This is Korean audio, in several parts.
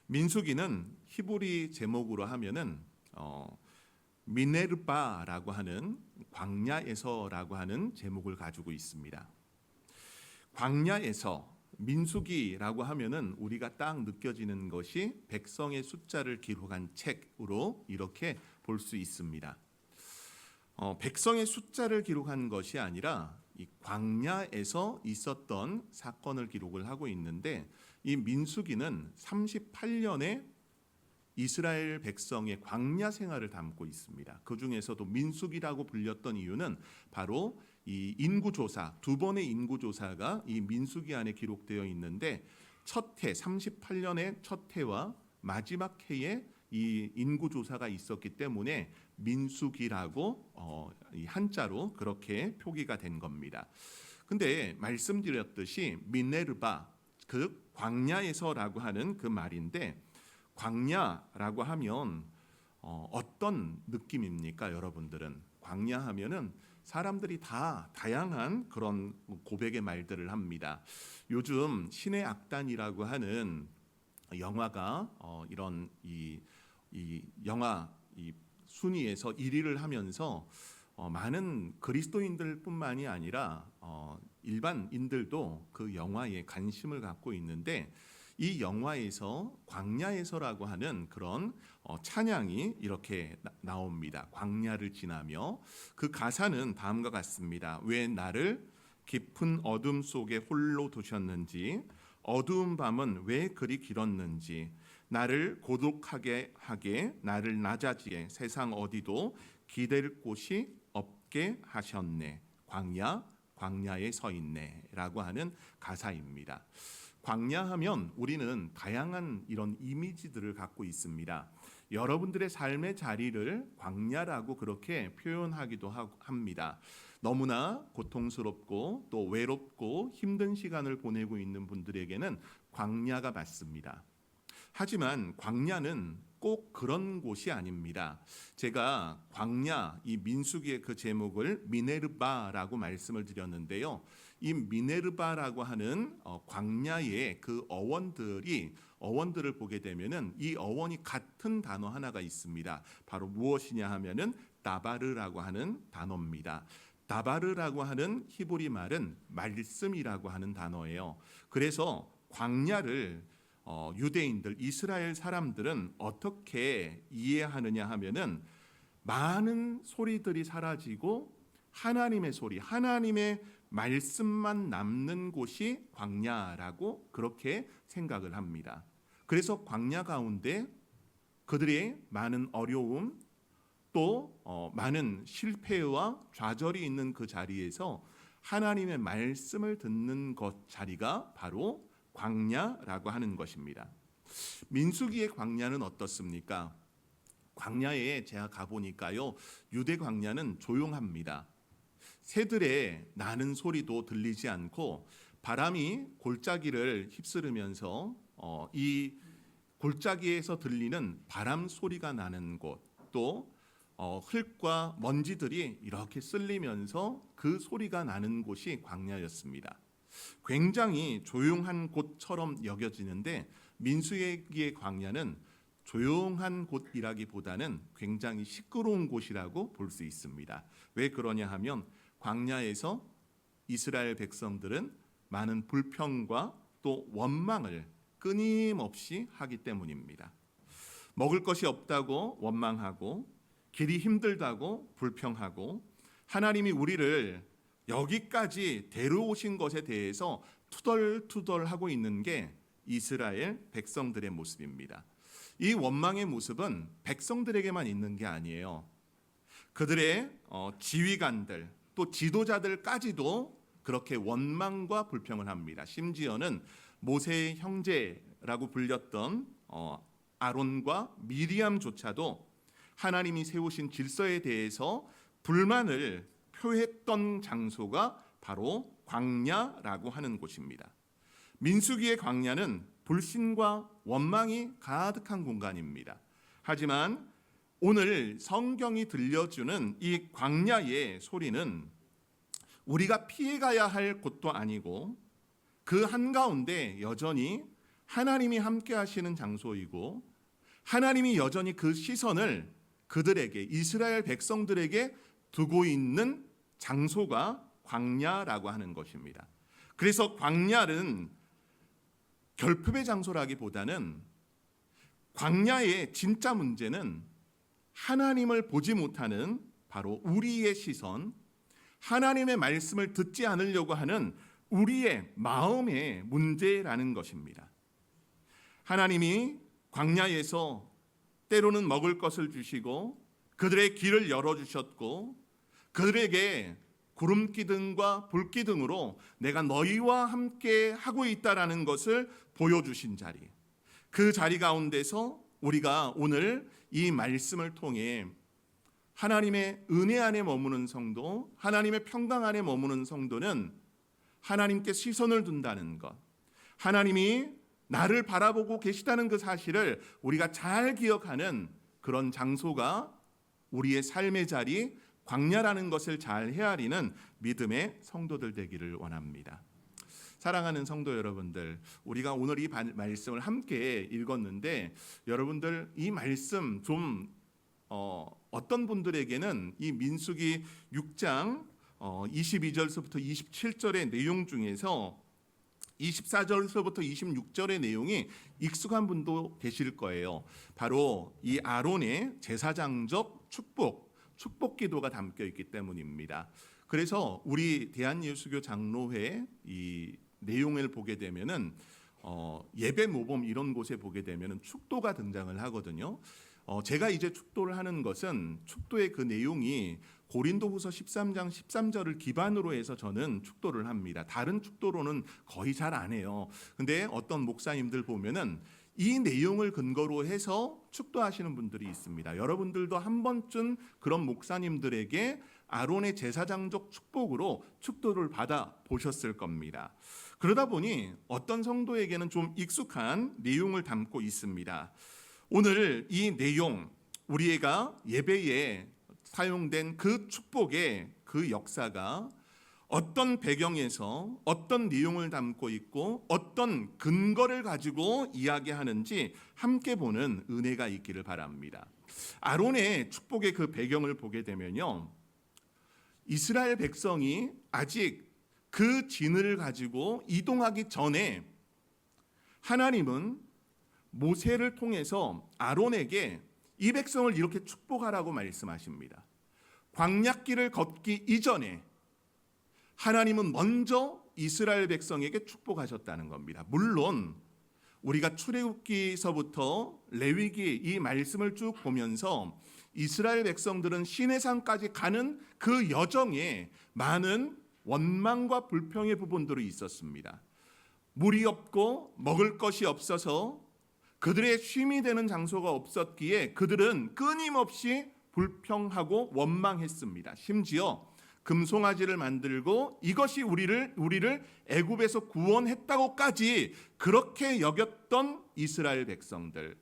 민수기는 히브리 제목으로 하면은 미네르바라고 하는 광야에서라고 하는 제목을 가지고 있습니다. 광야에서 민수기라고 하면은 우리가 딱 느껴지는 것이 백성의 숫자를 기록한 책으로 이렇게 볼 수 있습니다. 백성의 숫자를 기록한 것이 아니라 이 광야에서 있었던 사건을 기록을 하고 있는데, 이 민수기는 38년의 이스라엘 백성의 광야 생활을 담고 있습니다. 그 중에서도 민수기라고 불렸던 이유는 바로 이 인구조사, 두 번의 인구조사가 이 민수기 안에 기록되어 있는데, 첫 해 38년의 첫 해와 마지막 해에 이 인구조사가 있었기 때문에 민수기라고 이 한자로 그렇게 표기가 된 겁니다. 근데 말씀드렸듯이 미네르바, 그 광야에서라고 하는 그 말인데, 광야라고 하면 어떤 느낌입니까? 여러분들은 광야 하면은 사람들이 다 다양한 그런 고백의 말들을 합니다. 요즘 신의 악단이라고 하는 영화가 이런 이 영화 이 순위에서 1위를 하면서 많은 그리스도인들뿐만이 아니라 일반인들도 그 영화에 관심을 갖고 있는데, 이 영화에서 광야에서라고 하는 그런 찬양이 이렇게 나옵니다. 광야를 지나며. 그 가사는 다음과 같습니다. 왜 나를 깊은 어둠 속에 홀로 두셨는지, 어두운 밤은 왜 그리 길었는지, 나를 고독하게 하게, 나를 낮아지게, 세상 어디도 기댈 곳이 없게 하셨네. 광야에 서 있네 라고 하는 가사입니다. 광야하면 우리는 다양한 이런 이미지들을 갖고 있습니다. 여러분들의 삶의 자리를 광야라고 그렇게 표현하기도 합니다. 너무나 고통스럽고 또 외롭고 힘든 시간을 보내고 있는 분들에게는 광야가 맞습니다. 하지만 광야는 꼭 그런 곳이 아닙니다. 제가 광야, 이 민수기의 그 제목을 미네르바라고 말씀을 드렸는데요. 이 미네르바라고 하는 광야의 그 어원들을 보게 되면은 이 어원이 같은 단어 하나가 있습니다. 바로 무엇이냐 하면은 다바르라고 하는 단어입니다. 다바르라고 하는 히브리 말은 말씀이라고 하는 단어예요. 그래서 광야를 유대인들, 이스라엘 사람들은 어떻게 이해하느냐 하면은 많은 소리들이 사라지고 하나님의 소리, 하나님의 말씀만 남는 곳이 광야라고 그렇게 생각을 합니다. 그래서 광야 가운데 그들의 많은 어려움, 또 많은 실패와 좌절이 있는 그 자리에서 하나님의 말씀을 듣는 것 자리가 바로 광야라고 하는 것입니다. 민수기의 광야는 어떻습니까? 광야에 제가 가보니까요, 유대 광야는 조용합니다. 새들의 나는 소리도 들리지 않고, 바람이 골짜기를 휩쓸으면서 이 골짜기에서 들리는 바람 소리가 나는 곳, 또 흙과 먼지들이 이렇게 쓸리면서 그 소리가 나는 곳이 광야였습니다. 굉장히 조용한 곳처럼 여겨지는데, 민수기의 광야는 조용한 곳이라기보다는 굉장히 시끄러운 곳이라고 볼 수 있습니다. 왜 그러냐 하면 광야에서 이스라엘 백성들은 많은 불평과 또 원망을 끊임없이 하기 때문입니다. 먹을 것이 없다고 원망하고, 길이 힘들다고 불평하고, 하나님이 우리를 여기까지 데려오신 것에 대해서 투덜투덜하고 있는 게 이스라엘 백성들의 모습입니다. 이 원망의 모습은 백성들에게만 있는 게 아니에요. 그들의 지휘관들, 또 지도자들까지도 그렇게 원망과 불평을 합니다. 심지어는 모세의 형제라고 불렸던 아론과 미리암조차도 하나님이 세우신 질서에 대해서 불만을 표했던 장소가 바로 광야라고 하는 곳입니다. 민수기의 광야는 불신과 원망이 가득한 공간입니다. 하지만 오늘 성경이 들려주는 이 광야의 소리는 우리가 피해가야 할 곳도 아니고, 그 한가운데 여전히 하나님이 함께 하시는 장소이고 하나님이 여전히 그 시선을 그들에게, 이스라엘 백성들에게 두고 있는 장소가 광야라고 하는 것입니다. 그래서 광야는 결핍의 장소라기보다는 광야의 진짜 문제는 하나님을 보지 못하는 바로 우리의 시선, 하나님의 말씀을 듣지 않으려고 하는 우리의 마음의 문제라는 것입니다. 하나님이 광야에서 때로는 먹을 것을 주시고 그들의 길을 열어주셨고 그들에게 구름기둥과 불기둥으로 내가 너희와 함께 하고 있다라는 것을 보여주신 자리, 그 자리 가운데서 우리가 오늘 이 말씀을 통해 하나님의 은혜 안에 머무는 성도, 하나님의 평강 안에 머무는 성도는 하나님께 시선을 둔다는 것, 하나님이 나를 바라보고 계시다는 그 사실을 우리가 잘 기억하는 그런 장소가 우리의 삶의 자리, 광야라는 것을 잘 헤아리는 믿음의 성도들 되기를 원합니다. 사랑하는 성도 여러분들, 우리가 오늘 이 말씀을 함께 읽었는데 여러분들 이 말씀 좀 어떤 분들에게는 이 민수기 6장 22절서부터 27절의 내용 중에서 24절서부터 26절의 내용이 익숙한 분도 계실 거예요. 바로 이 아론의 제사장적 축복 기도가 담겨 있기 때문입니다. 그래서 우리 대한예수교 장로회 이 내용을 보게 되면은 예배 모범 이런 곳에 보게 되면은 축도가 등장을 하거든요. 제가 이제 축도를 하는 것은 축도의 그 내용이 고린도후서 13장 13절을 기반으로 해서 저는 축도를 합니다. 다른 축도로는 거의 잘 안 해요. 근데 어떤 목사님들 보면은 이 내용을 근거로 해서 축도하시는 분들이 있습니다. 여러분들도 한 번쯤 그런 목사님들에게 아론의 제사장적 축복으로 축도를 받아 보셨을 겁니다. 그러다 보니 어떤 성도에게는 좀 익숙한 내용을 담고 있습니다. 오늘 이 내용, 우리가 예배에 사용된 그 축복의 그 역사가 어떤 배경에서 어떤 내용을 담고 있고 어떤 근거를 가지고 이야기하는지 함께 보는 은혜가 있기를 바랍니다. 아론의 축복의 그 배경을 보게 되면요, 이스라엘 백성이 아직 그 진을 가지고 이동하기 전에 하나님은 모세를 통해서 아론에게 이 백성을 이렇게 축복하라고 말씀하십니다. 광야길을 걷기 이전에 하나님은 먼저 이스라엘 백성에게 축복하셨다는 겁니다. 물론 우리가 출애굽기서부터 레위기 이 말씀을 쭉 보면서 이스라엘 백성들은 시내산까지 가는 그 여정에 많은 원망과 불평의 부분들이 있었습니다. 물이 없고 먹을 것이 없어서 그들의 쉼이 되는 장소가 없었기에 그들은 끊임없이 불평하고 원망했습니다. 심지어 금송아지를 만들고 이것이 우리를 애굽에서 구원했다고까지 그렇게 여겼던 이스라엘 백성들,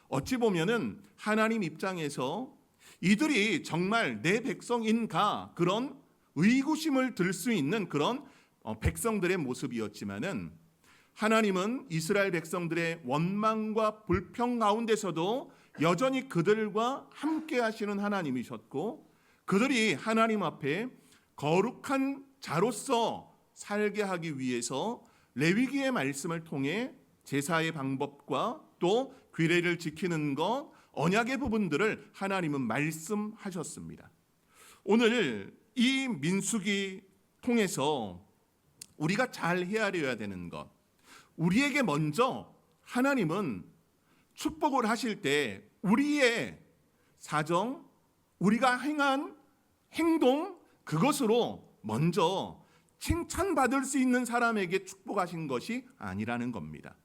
어찌 보면은 하나님 입장에서 이들이 정말 내 백성인가 그런 의구심을 들 수 있는 그런 백성들의 모습이었지만은 하나님은 이스라엘 백성들의 원망과 불평 가운데서도 여전히 그들과 함께 하시는 하나님이셨고 그들이 하나님 앞에 거룩한 자로서 살게 하기 위해서 레위기의 말씀을 통해 제사의 방법과 또 규례를 지키는 것, 언약의 부분들을 하나님은 말씀하셨습니다. 오늘 이 민수기 통해서 우리가 잘 헤아려야 되는 것, 우리에게 먼저 하나님은 축복을 하실 때 우리의 사정, 우리가 행한 행동, 그것으로 먼저 칭찬받을 수 있는 사람에게 축복하신 것이 아니라는 겁니다.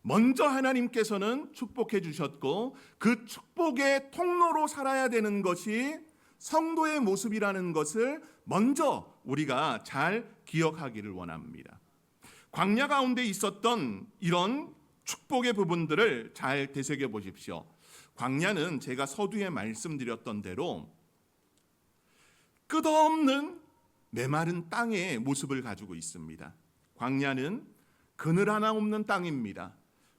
먼저 하나님께서는 축복해 주셨고 그 축복의 통로로 살아야 되는 것이 성도의 모습이라는 것을 먼저 우리가 잘 기억하기를 원합니다. 광야 가운데 있었던 이런 축복의 부분들을 잘 되새겨 보십시오. 광야는 제가 서두에 말씀드렸던 대로 끝없는 메마른 땅의 모습을 가지고 있습니다. 광야는 그늘 하나 없는 땅입니다.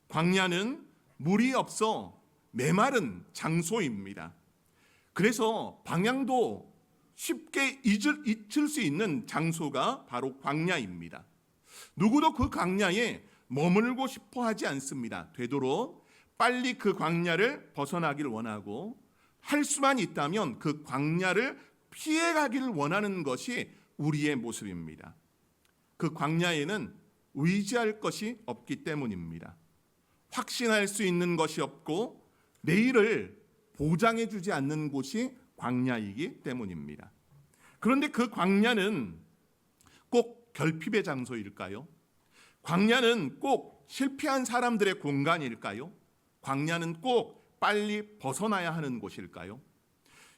광야는 물이 없어 메마른 장소입니다. 그래서 방향도 쉽게 잊을 수 있는 장소가 바로 광야입니다. 누구도 그 광야에 머물고 싶어 하지 않습니다. 되도록 빨리 그 광야를 벗어나길 원하고, 할 수만 있다면 그 광야를 피해가기를 원하는 것이 우리의 모습입니다. 그 광야에는 의지할 것이 없기 때문입니다. 확신할 수 있는 것이 없고 내일을 보장해 주지 않는 곳이 광야이기 때문입니다. 그런데 그 광야는 꼭 결핍의 장소일까요? 광야는 꼭 실패한 사람들의 공간일까요? 광야는 꼭 빨리 벗어나야 하는 곳일까요?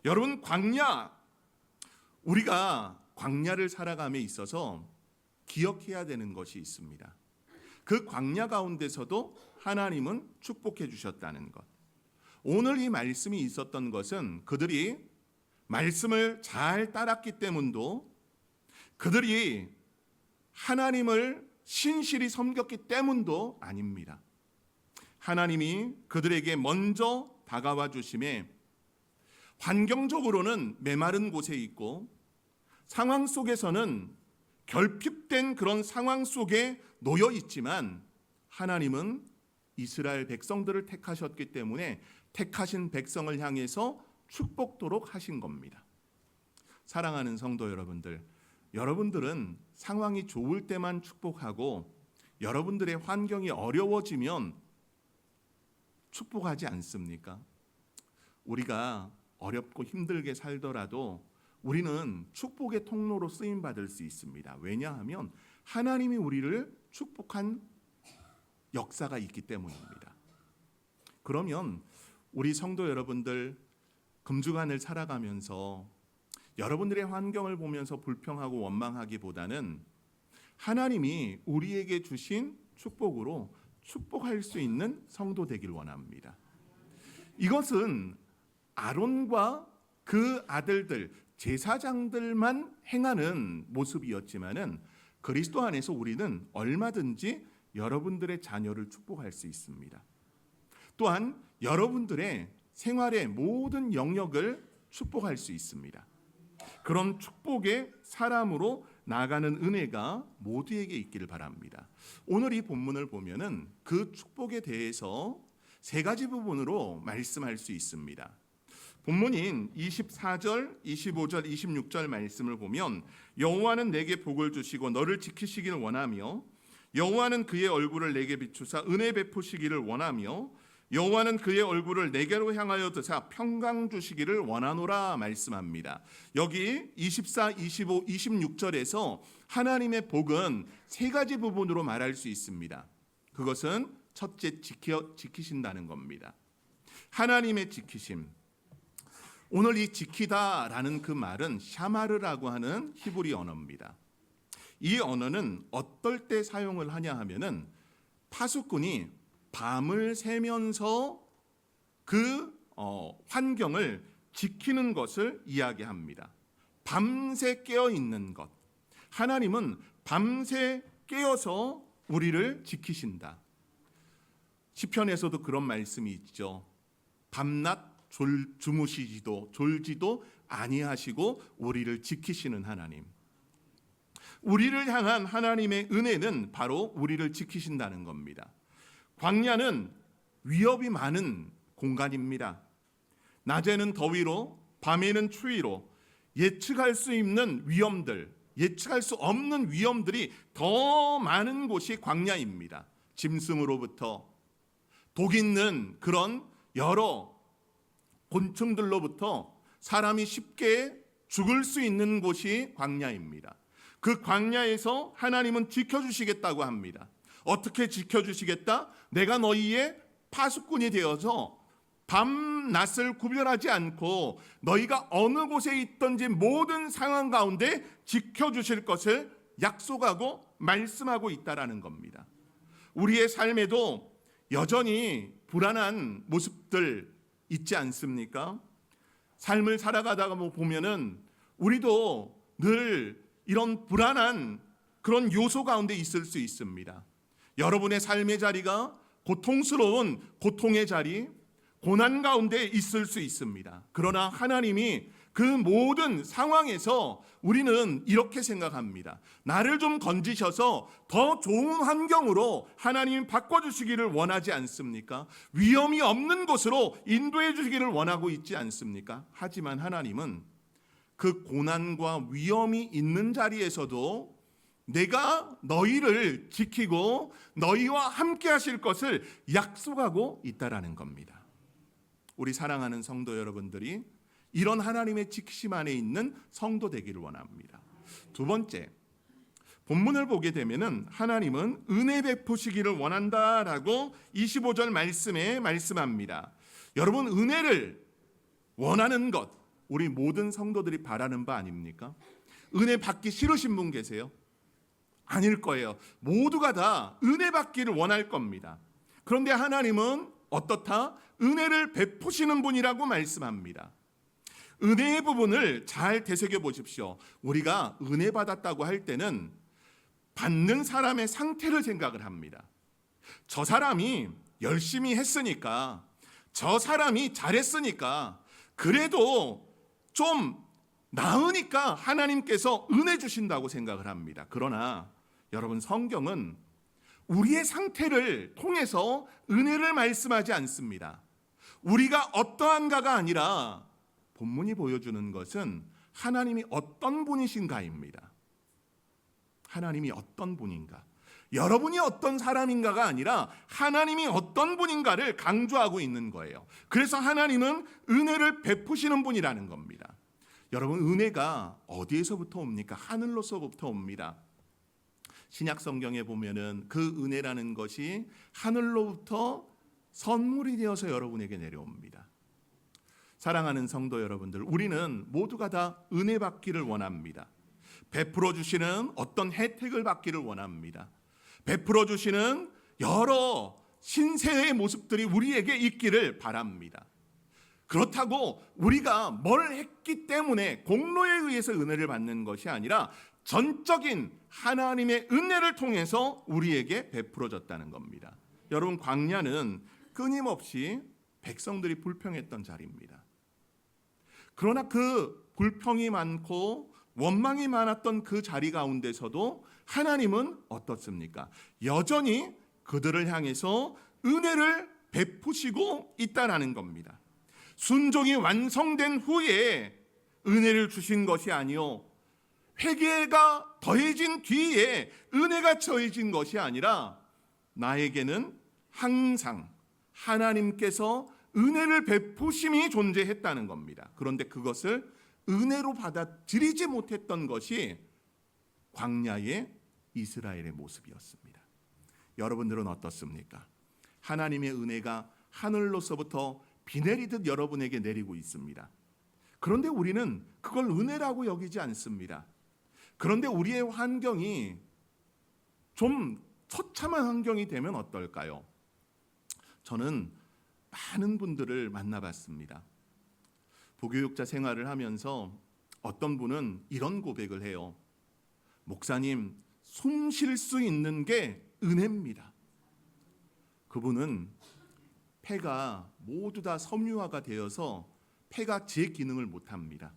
여러분, 우리가 광야를 살아감에 있어서 기억해야 되는 것이 있습니다. 그 광야 가운데서도 하나님은 축복해 주셨다는 것. 오늘 이 말씀이 있었던 것은 그들이 말씀을 잘 따랐기 때문도, 그들이 하나님을 신실히 섬겼기 때문도 아닙니다. 하나님이 그들에게 먼저 다가와 주심에 환경적으로는 메마른 곳에 있고 상황 속에서는 결핍된 그런 상황 속에 놓여 있지만, 하나님은 이스라엘 백성들을 택하셨기 때문에 택하신 백성을 향해서 축복토록 하신 겁니다. 사랑하는 성도 여러분들, 여러분들은 상황이 좋을 때만 축복하고 여러분들의 환경이 어려워지면 축복하지 않습니까? 우리가 어렵고 힘들게 살더라도 우리는 축복의 통로로 쓰임 받을 수 있습니다. 왜냐하면 하나님이 우리를 축복한 역사가 있기 때문입니다. 그러면 우리 성도 여러분들, 금주간을 살아가면서 여러분들의 환경을 보면서 불평하고 원망하기보다는 하나님이 우리에게 주신 축복으로 축복할 수 있는 성도 되길 원합니다. 이것은 아론과 그 아들들, 제사장들만 행하는 모습이었지만은 그리스도 안에서 우리는 얼마든지 여러분들의 자녀를 축복할 수 있습니다. 또한 여러분들의 생활의 모든 영역을 축복할 수 있습니다. 그런 축복의 사람으로 나가는 은혜가 모두에게 있기를 바랍니다. 오늘 이 본문을 보면은 그 축복에 대해서 세 가지 부분으로 말씀할 수 있습니다. 본문인 24절, 25절, 26절 말씀을 보면, 여호와는 내게 복을 주시고 너를 지키시기를 원하며, 여호와는 그의 얼굴을 내게 비추사 은혜 베푸시기를 원하며, 여호와는 그의 얼굴을 내게로 향하여 드사 평강 주시기를 원하노라 말씀합니다. 여기 24, 25, 26절에서 하나님의 복은 세 가지 부분으로 말할 수 있습니다. 그것은 첫째, 지키신다는 겁니다. 하나님의 지키심. 오늘 이 지키다라는 그 말은 샤마르라고 하는 히브리 언어입니다. 이 언어는 어떨 때 사용을 하냐 하면은 파수꾼이 밤을 새면서 그 환경을 지키는 것을 이야기합니다. 밤새 깨어 있는 것. 하나님은 밤새 깨어서 우리를 지키신다. 시편에서도 그런 말씀이 있죠. 밤낮 주무시지도 졸지도 아니하시고 우리를 지키시는 하나님. 우리를 향한 하나님의 은혜는 바로 우리를 지키신다는 겁니다. 광야는 위협이 많은 공간입니다. 낮에는 더위로, 밤에는 추위로 예측할 수 있는 위험들, 예측할 수 없는 위험들이 더 많은 곳이 광야입니다. 짐승으로부터, 독 있는 그런 여러 곤충들로부터 사람이 쉽게 죽을 수 있는 곳이 광야입니다. 그 광야에서 하나님은 지켜주시겠다고 합니다. 어떻게 지켜주시겠다? 내가 너희의 파수꾼이 되어서 밤낮을 구별하지 않고 너희가 어느 곳에 있든지 모든 상황 가운데 지켜주실 것을 약속하고 말씀하고 있다라는 겁니다. 우리의 삶에도 여전히 불안한 모습들 있지 않습니까? 삶을 살아가다가 보면은 우리도 늘 이런 불안한 그런 요소 가운데 있을 수 있습니다. 여러분의 삶의 자리가 고통스러운 고통의 자리, 고난 가운데 있을 수 있습니다. 그러나 하나님이 그 모든 상황에서 우리는 이렇게 생각합니다. 나를 좀 건지셔서 더 좋은 환경으로 하나님이 바꿔주시기를 원하지 않습니까? 위험이 없는 곳으로 인도해 주시기를 원하고 있지 않습니까? 하지만 하나님은 그 고난과 위험이 있는 자리에서도 내가 너희를 지키고 너희와 함께 하실 것을 약속하고 있다라는 겁니다. 우리 사랑하는 성도 여러분들이 이런 하나님의 지키심 안에 있는 성도 되기를 원합니다. 두 번째, 본문을 보게 되면은 하나님은 은혜 베푸시기를 원한다라고 25절 말씀에 말씀합니다. 여러분, 은혜를 원하는 것, 우리 모든 성도들이 바라는 바 아닙니까? 은혜 받기 싫으신 분 계세요? 아닐 거예요. 모두가 다 은혜 받기를 원할 겁니다. 그런데 하나님은 어떻다? 은혜를 베푸시는 분이라고 말씀합니다. 은혜의 부분을 잘 되새겨 보십시오. 우리가 은혜 받았다고 할 때는 받는 사람의 상태를 생각을 합니다. 저 사람이 열심히 했으니까, 저 사람이 잘했으니까, 그래도 좀 나으니까 하나님께서 은혜 주신다고 생각을 합니다. 그러나 여러분, 성경은 우리의 상태를 통해서 은혜를 말씀하지 않습니다. 우리가 어떠한가가 아니라 본문이 보여주는 것은 하나님이 어떤 분이신가입니다. 하나님이 어떤 분인가, 여러분이 어떤 사람인가가 아니라 하나님이 어떤 분인가를 강조하고 있는 거예요. 그래서 하나님은 은혜를 베푸시는 분이라는 겁니다. 여러분, 은혜가 어디에서부터 옵니까? 하늘로서부터 옵니다. 신약 성경에 보면은 그 은혜라는 것이 하늘로부터 선물이 되어서 여러분에게 내려옵니다. 사랑하는 성도 여러분들, 우리는 모두가 다 은혜 받기를 원합니다. 베풀어 주시는 어떤 혜택을 받기를 원합니다. 베풀어 주시는 여러 신세의 모습들이 우리에게 있기를 바랍니다. 그렇다고 우리가 뭘 했기 때문에 공로에 의해서 은혜를 받는 것이 아니라 전적인 하나님의 은혜를 통해서 우리에게 베풀어졌다는 겁니다. 여러분, 광야는 끊임없이 백성들이 불평했던 자리입니다. 그러나 그 불평이 많고 원망이 많았던 그 자리 가운데서도 하나님은 어떻습니까? 여전히 그들을 향해서 은혜를 베푸시고 있다는 겁니다. 순종이 완성된 후에 은혜를 주신 것이 아니요, 회개가 더해진 뒤에 은혜가 더해진 것이 아니라 나에게는 항상 하나님께서 은혜를 베푸심이 존재했다는 겁니다. 그런데 그것을 은혜로 받아들이지 못했던 것이 광야의 이스라엘의 모습이었습니다. 여러분들은 어떻습니까? 하나님의 은혜가 하늘로서부터 비 내리듯 여러분에게 내리고 있습니다. 그런데 우리는 그걸 은혜라고 여기지 않습니다. 그런데 우리의 환경이 좀 처참한 환경이 되면 어떨까요? 저는 많은 분들을 만나봤습니다. 부교육자 생활을 하면서 어떤 분은 이런 고백을 해요. 목사님, 숨 쉴 수 있는 게 은혜입니다. 그분은 폐가 모두 다 섬유화가 되어서 폐가 제 기능을 못합니다.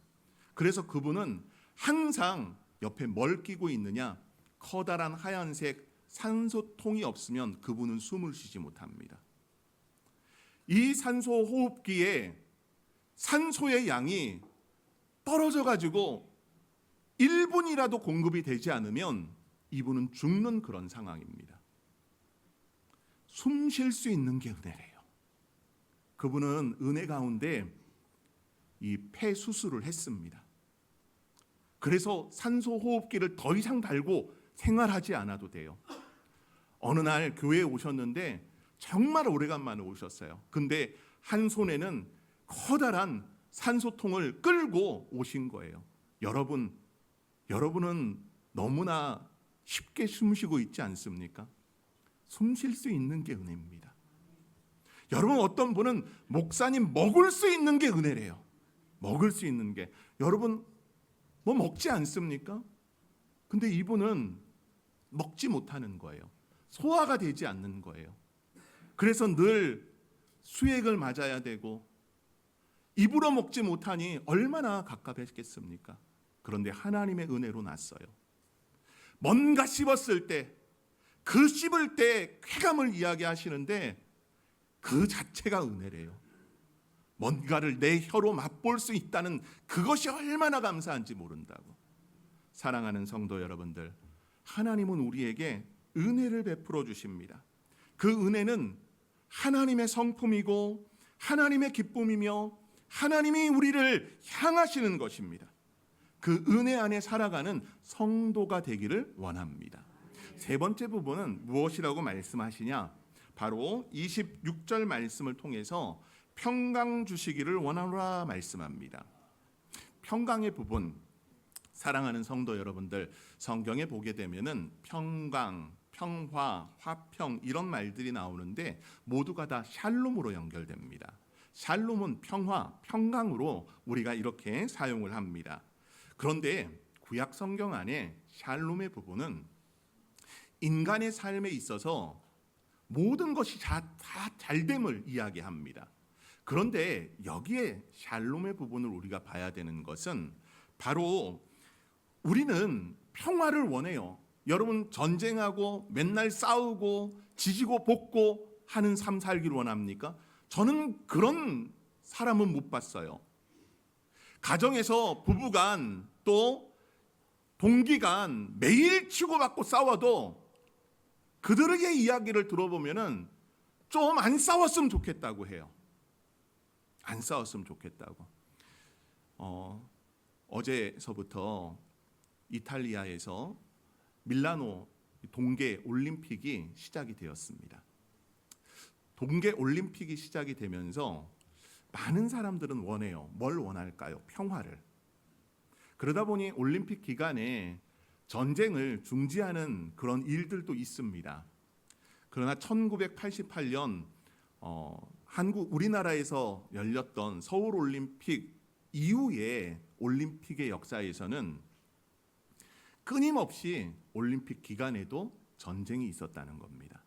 그래서 그분은 항상 옆에 뭘 끼고 있느냐, 커다란 하얀색 산소통이 없으면 그분은 숨을 쉬지 못합니다. 이 산소 호흡기에 산소의 양이 떨어져 가지고 1분이라도 공급이 되지 않으면 이분은 죽는 그런 상황입니다. 숨 쉴 수 있는 게 은혜래요. 그분은 은혜 가운데 이 폐 수술을 했습니다. 그래서 산소 호흡기를 더 이상 달고 생활하지 않아도 돼요. 어느 날 교회에 오셨는데 정말 오래간만에 오셨어요. 근데 한 손에는 커다란 산소통을 끌고 오신 거예요. 여러분은 너무나 쉽게 숨쉬고 있지 않습니까? 숨 쉴 수 있는 게 은혜입니다. 여러분, 어떤 분은 목사님 먹을 수 있는 게 은혜래요. 먹을 수 있는 게, 여러분 먹지 않습니까? 근데 이분은 먹지 못하는 거예요. 소화가 되지 않는 거예요. 그래서 늘 수액을 맞아야 되고 입으로 먹지 못하니 얼마나 갑갑했겠습니까? 그런데 하나님의 은혜로 났어요. 뭔가 씹었을 때, 그 씹을 때 쾌감을 이야기하시는데 그 자체가 은혜래요. 뭔가를 내 혀로 맛볼 수 있다는 그것이 얼마나 감사한지 모른다고. 사랑하는 성도 여러분들, 하나님은 우리에게 은혜를 베풀어 주십니다. 그 은혜는 하나님의 성품이고 하나님의 기쁨이며 하나님이 우리를 향하시는 것입니다. 그 은혜 안에 살아가는 성도가 되기를 원합니다. 세 번째 부분은 무엇이라고 말씀하시냐? 바로 26절 말씀을 통해서 평강 주시기를 원하노라 말씀합니다. 평강의 부분, 사랑하는 성도 여러분들, 성경에 보게 되면은 평강, 평화, 화평 이런 말들이 나오는데 모두가 다 샬롬으로 연결됩니다. 샬롬은 평화, 평강으로 우리가 이렇게 사용을 합니다. 그런데 구약 성경 안에 샬롬의 부분은 인간의 삶에 있어서 모든 것이 다 잘됨을 이야기합니다. 그런데 여기에 샬롬의 부분을 우리가 봐야 되는 것은 바로 우리는 평화를 원해요. 여러분 전쟁하고 맨날 싸우고 지지고 볶고 하는 삶 살기를 원합니까? 저는 그런 사람은 못 봤어요. 가정에서 부부간 또 동기간 매일 치고받고 싸워도 그들의 이야기를 들어보면은 좀 안 싸웠으면 좋겠다고 해요. 안 싸웠으면 좋겠다고. 어제서부터 이탈리아에서 밀라노 동계 올림픽이 시작이 되었습니다. 동계 올림픽이 시작이 되면서 많은 사람들은 원해요. 뭘 원할까요? 평화를. 그러다 보니 올림픽 기간에 전쟁을 중지하는 그런 일들도 있습니다. 그러나 1988년 우리나라에서 열렸던 서울 올림픽 이후의 올림픽의 역사에서는 끊임없이 올림픽 기간에도 전쟁이 있었다는 겁니다.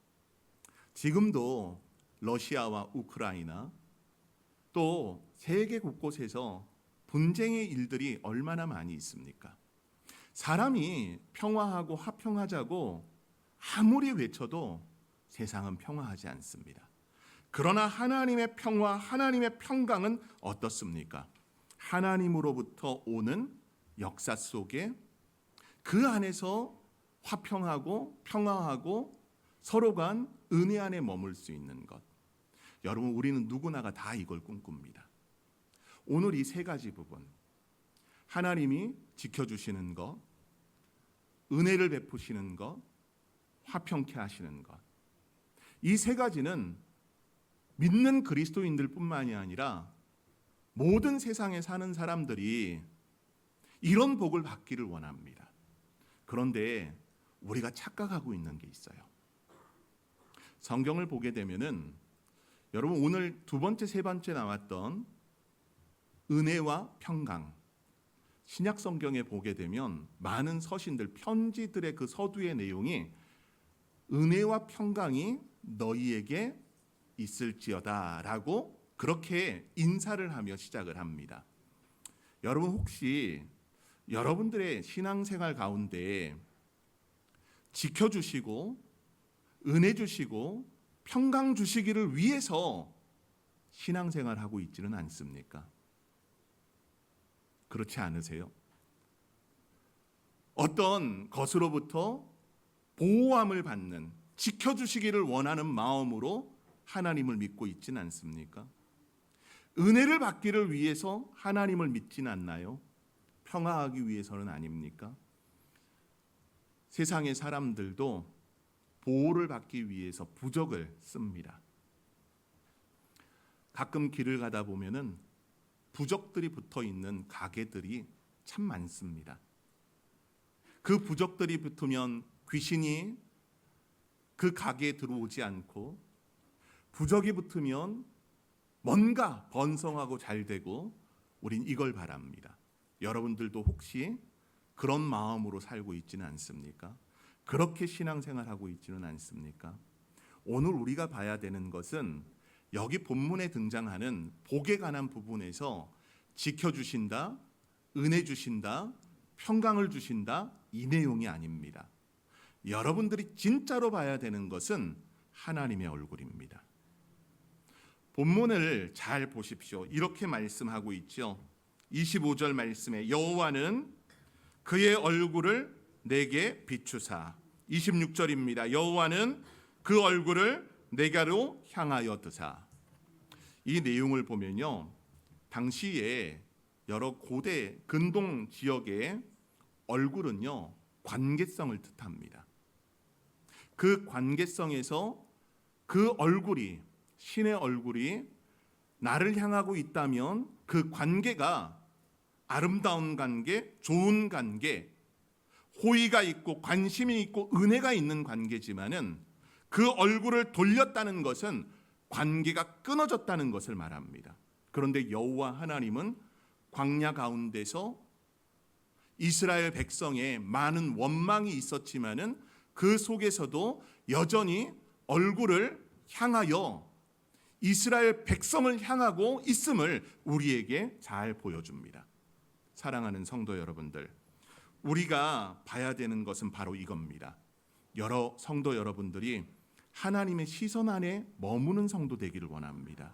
지금도 러시아와 우크라이나 또 세계 곳곳에서 분쟁의 일들이 얼마나 많이 있습니까? 사람이 평화하고 화평하자고 아무리 외쳐도 세상은 평화하지 않습니다. 그러나 하나님의 평화, 하나님의 평강은 어떻습니까? 하나님으로부터 오는 역사 속에 그 안에서 화평하고 평화하고 서로 간 은혜 안에 머물 수 있는 것. 여러분, 우리는 누구나가 다 이걸 꿈꿉니다. 오늘 이 세 가지 부분, 하나님이 지켜주시는 것, 은혜를 베푸시는 것, 화평케 하시는 것, 이 세 가지는 믿는 그리스도인들 뿐만이 아니라 모든 세상에 사는 사람들이 이런 복을 받기를 원합니다. 그런데 우리가 착각하고 있는 게 있어요. 성경을 보게 되면은 여러분 오늘 두 번째, 세 번째 나왔던 은혜와 평강, 신약 성경에 보게 되면 많은 서신들, 편지들의 그 서두의 내용이 은혜와 평강이 너희에게 있을지어다라고 그렇게 인사를 하며 시작을 합니다. 여러분 혹시 여러분들의 신앙생활 가운데 지켜주시고 은혜 주시고 평강 주시기를 위해서 신앙생활하고 있지는 않습니까? 그렇지 않으세요? 어떤 것으로부터 보호함을 받는, 지켜주시기를 원하는 마음으로 하나님을 믿고 있지는 않습니까? 은혜를 받기를 위해서 하나님을 믿지는 않나요? 평화하기 위해서는 아닙니까? 세상의 사람들도 보호를 받기 위해서 부적을 씁니다. 가끔 길을 가다 보면은 부적들이 붙어 있는 가게들이 참 많습니다. 그 부적들이 붙으면 귀신이 그 가게에 들어오지 않고, 부적이 붙으면 뭔가 번성하고 잘 되고, 우린 이걸 바랍니다. 여러분들도 혹시 그런 마음으로 살고 있지는 않습니까? 그렇게 신앙생활하고 있지는 않습니까? 오늘 우리가 봐야 되는 것은 여기 본문에 등장하는 복에 관한 부분에서 지켜주신다, 은혜 주신다, 평강을 주신다, 이 내용이 아닙니다. 여러분들이 진짜로 봐야 되는 것은 하나님의 얼굴입니다. 본문을 잘 보십시오. 이렇게 말씀하고 있죠. 25절 말씀에 여호와는 그의 얼굴을 내게 비추사. 26절입니다. 여호와는 그 얼굴을 내게로 향하여 드사. 이 내용을 보면요, 당시에 여러 고대 근동 지역의 얼굴은요 관계성을 뜻합니다. 그 관계성에서 그 얼굴이, 신의 얼굴이 나를 향하고 있다면 그 관계가 아름다운 관계, 좋은 관계, 호의가 있고 관심이 있고 은혜가 있는 관계지만은 그 얼굴을 돌렸다는 것은 관계가 끊어졌다는 것을 말합니다. 그런데 여호와 하나님은 광야 가운데서 이스라엘 백성의 많은 원망이 있었지만은 그 속에서도 여전히 얼굴을 향하여 이스라엘 백성을 향하고 있음을 우리에게 잘 보여줍니다. 사랑하는 성도 여러분들, 우리가 봐야 되는 것은 바로 이겁니다. 여러 성도 여러분들이 하나님의 시선 안에 머무는 성도 되기를 원합니다.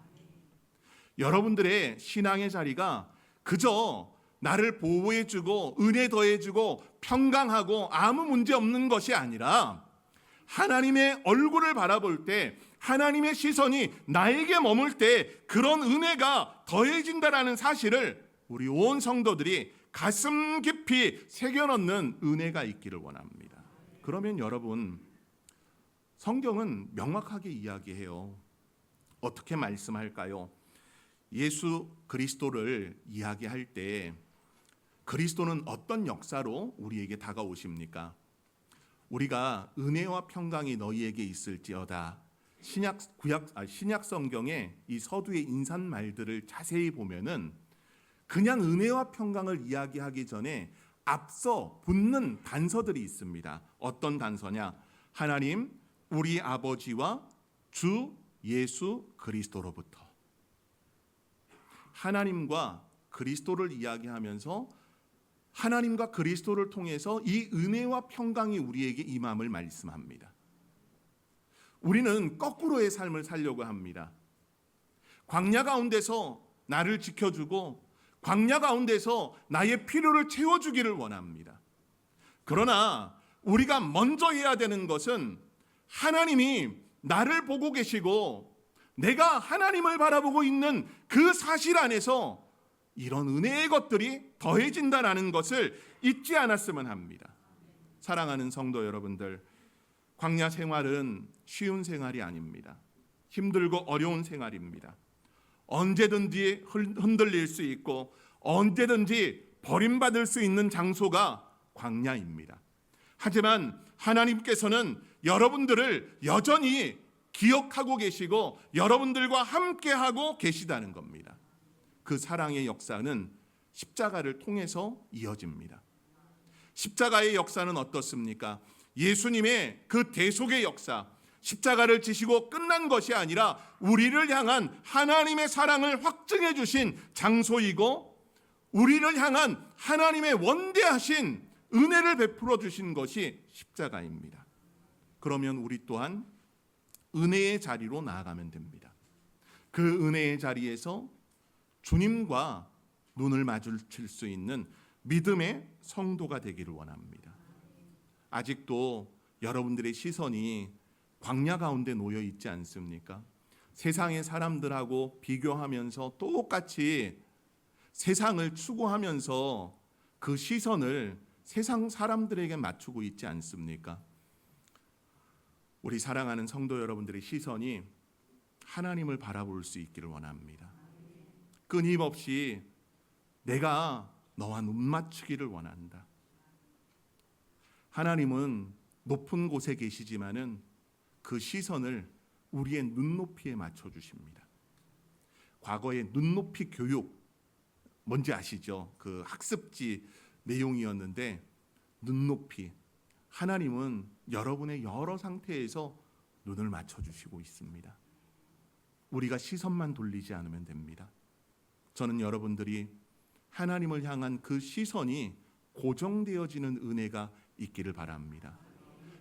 여러분들의 신앙의 자리가 그저 나를 보호해주고 은혜 더해주고 평강하고 아무 문제 없는 것이 아니라 하나님의 얼굴을 바라볼 때, 하나님의 시선이 나에게 머물 때 그런 은혜가 더해진다라는 사실을 우리 온 성도들이 가슴 깊이 새겨넣는 은혜가 있기를 원합니다. 그러면 여러분, 성경은 명확하게 이야기해요. 어떻게 말씀할까요? 예수 그리스도를 이야기할 때 그리스도는 어떤 역사로 우리에게 다가오십니까? 우리가 은혜와 평강이 너희에게 있을지어다. 신약 성경의 이 서두의 인사말들을 자세히 보면은 그냥 은혜와 평강을 이야기하기 전에 앞서 붙는 단서들이 있습니다. 어떤 단서냐? 하나님, 우리 아버지와 주 예수 그리스도로부터. 하나님과 그리스도를 이야기하면서 하나님과 그리스도를 통해서 이 은혜와 평강이 우리에게 임함을 말씀합니다. 우리는 거꾸로의 삶을 살려고 합니다. 광야 가운데서 나를 지켜주고 광야 가운데서 나의 필요를 채워주기를 원합니다. 그러나 우리가 먼저 해야 되는 것은 하나님이 나를 보고 계시고 내가 하나님을 바라보고 있는 그 사실 안에서 이런 은혜의 것들이 더해진다는 것을 잊지 않았으면 합니다. 사랑하는 성도 여러분들, 광야 생활은 쉬운 생활이 아닙니다. 힘들고 어려운 생활입니다. 언제든지 흔들릴 수 있고 언제든지 버림받을 수 있는 장소가 광야입니다. 하지만 하나님께서는 여러분들을 여전히 기억하고 계시고 여러분들과 함께하고 계시다는 겁니다. 그 사랑의 역사는 십자가를 통해서 이어집니다. 십자가의 역사는 어떻습니까? 예수님의 그 대속의 역사, 십자가를 지시고 끝난 것이 아니라 우리를 향한 하나님의 사랑을 확증해 주신 장소이고 우리를 향한 하나님의 원대하신 은혜를 베풀어 주신 것이 십자가입니다. 그러면 우리 또한 은혜의 자리로 나아가면 됩니다. 그 은혜의 자리에서 주님과 눈을 마주칠 수 있는 믿음의 성도가 되기를 원합니다. 아직도 여러분들의 시선이 광야 가운데 놓여 있지 않습니까? 세상의 사람들하고 비교하면서 똑같이 세상을 추구하면서 그 시선을 세상 사람들에게 맞추고 있지 않습니까? 우리 사랑하는 성도 여러분들의 시선이 하나님을 바라볼 수 있기를 원합니다. 끊임없이 내가 너와 눈 맞추기를 원한다. 하나님은 높은 곳에 계시지만은 그 시선을 우리의 눈높이에 맞춰 주십니다. 과거의 눈높이 교육 뭔지 아시죠? 그 학습지 내용이었는데 눈높이, 하나님은 여러분의 여러 상태에서 눈을 맞춰주시고 있습니다. 우리가 시선만 돌리지 않으면 됩니다. 저는 여러분들이 하나님을 향한 그 시선이 고정되어지는 은혜가 있기를 바랍니다.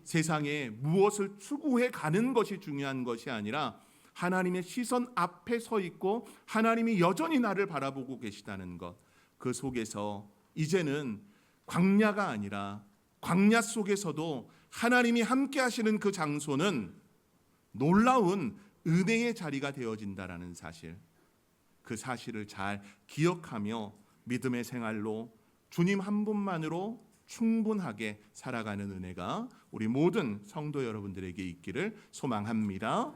세상에 무엇을 추구해 가는 것이 중요한 것이 아니라 하나님의 시선 앞에 서 있고 하나님이 여전히 나를 바라보고 계시다는 것, 그 속에서 이제는 광야가 아니라 광야 속에서도 하나님이 함께 하시는 그 장소는 놀라운 은혜의 자리가 되어진다라는 사실, 그 사실을 잘 기억하며 믿음의 생활로 주님 한 분만으로 충분하게 살아가는 은혜가 우리 모든 성도 여러분들에게 있기를 소망합니다.